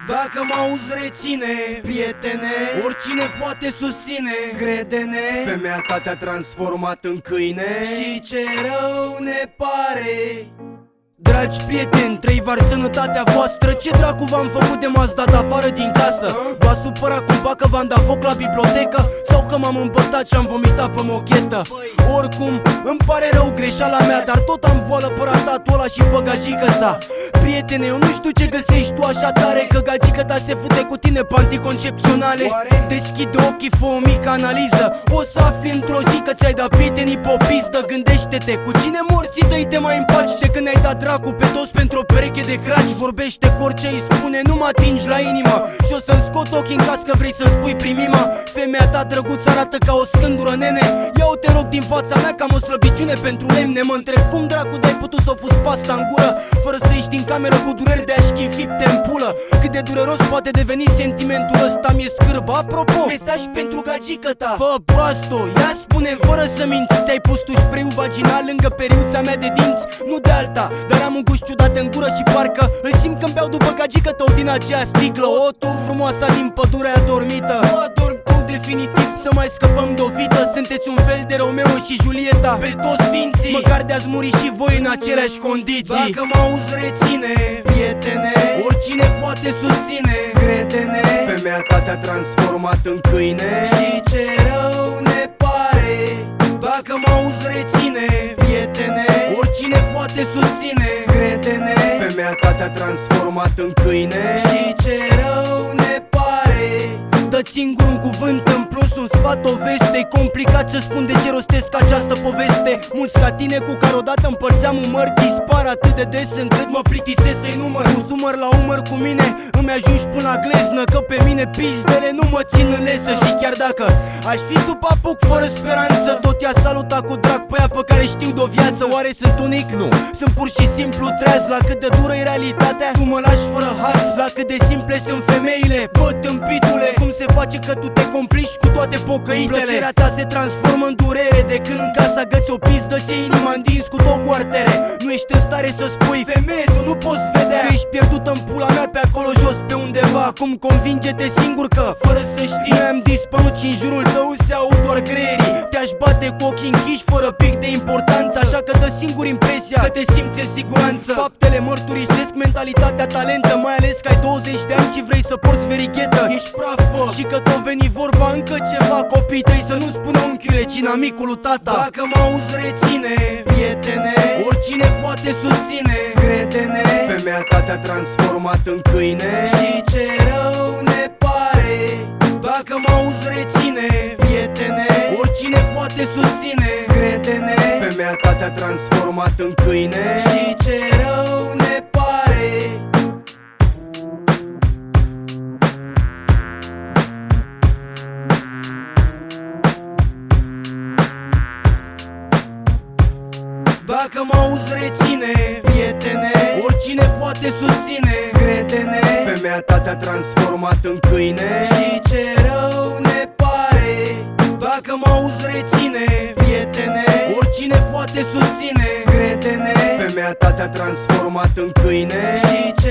Dacă mă auzi, reține, prietene, oricine poate susține, crede-ne, femeia ta te-a transformat în câine și ce rău ne pare. Dragi prieteni, trăi-var sănătatea voastră. Ce dracu v-am făcut de m-ați dat afară din casă? V-a supărat cumva că v-am dat foc la bibliotecă? Sau că m-am îmbătat și am vomitat pe mochetă? Oricum, îmi pare rău, greșeala mea, dar tot am boală pe ratatul ăla și pe gagică sa. Prietene, eu nu știu ce găsești tu așa tare, că gagică ta se fute cu tine pe anticoncepționale. Deschide ochii, fă o mică analiză, o să afli într-o zi că ți-ai dat prietenii pe o pistă. Gândește-te, cu cine morții tăi te mai împaci de când ai dat dracu pe toți pentru o pereche de craci? Vorbește cu orice îi spune, nu mă atingi la inimă. Și o să-mi scot ochii în caz că vrei să-mi spui primima. Femeia ta drăguță arată ca o scândură, nene. Ia-o te rog din fața mea, că am o slăbiciune pentru lemne. Mă întreb cum dracu de-ai putut să o fus pasta în gură fără să ieși din cameră cu dureri de așchi înfipte în pulă. Cât de dureros poate deveni sentimentul ăsta, mi-e scârbă. Apropo, mesaj pentru gagică ta: fă proasto, ia spune fără să minți, te-ai pus tu spray-ul vaginal lângă periuța mea de dinți? Nu de alta, dar am un gust ciudat în gură și parcă îl simt când beau după gagică tău din aceea sticlă. O, tu frumoasa din pădurea adormită, nu adormi tu definitiv, să mai scăpăm de o vită. Sunteți un fel de Romeo și Julieta pe toți sfinții, măcar de-ați muri și voi în aceleași condiții. Dacă mă auzi, reține, prietene, oricine poate susține, crede-ne, femeia ta te-a transformat în câine și ce rău ne pare. Dacă mă auzi, reține, prietene, oricine poate susține, crede-ne, femeia ta te-a transformat în câine și ce rău ne pare. Dă-ți singur un cuvânt în plus, un sfat, o veste. E complicat să spun de ce rostesc această poveste. Mulți ca tine cu care odată împărțeam un măr dispar atât de des încât mă plictisesc să-i număr. Cu sumăr la umăr cu mine îmi ajungi până la gleznă, că pe mine pizdele nu mă țin în lesă. Și chiar dacă aș fi sub apuc fără speranță, tot i-a salutat cu drag pe ea pe care știu de-o viață. Oare sunt unic? Nu, sunt pur și simplu treaz la cât de dură e realitatea. Tu mă lași fără haz, la cât de simple sunt femeile. Bă, tâmpitule, cum se face că tu te complici cu toate pocăitele? Plăcerea ta se transformă în durere de când în casa găți o pizdă, ți inima îndins cu tot cu artere. Nu ești în stare să spui, femeie, tu nu poți vedea că ești pierdută în pula mea pe acolo jos pe undeva. Acum convinge-te singur că, fără să știi, am dispărut și în jurul tău se aud doar greierii. Te-aș bate cu ochii închiși fără pic de importanță, așa că dă singur impresia că te simți în siguranță. Faptele mărturisesc mentalitatea talentă, mai ales că ai 20 de ani și vrei să porți verighetă. Ești praf, bă, și că tot veni vorba încă ceva. Copiii tăi să nu spună unchiule, ci inamicul lui tata. Dacă mă auzi, reține, prietene, oricine poate susține, crede-ne, femeia ta te-a transformat în câine și ce rău ne pare. Dacă mă auzi, reține, prietene, oricine poate susține, crede-ne, femeia ta te-a transformat în câine și ce rău ne pare. Dacă mă auzi, reține, prietene, oricine poate susține, crede-ne, femeia ta te-a transformat în câine și ce rău ne pare. Dacă mă auzi, reține, prietene, oricine poate susține, crede-ne, femeia ta te-a transformat în câine și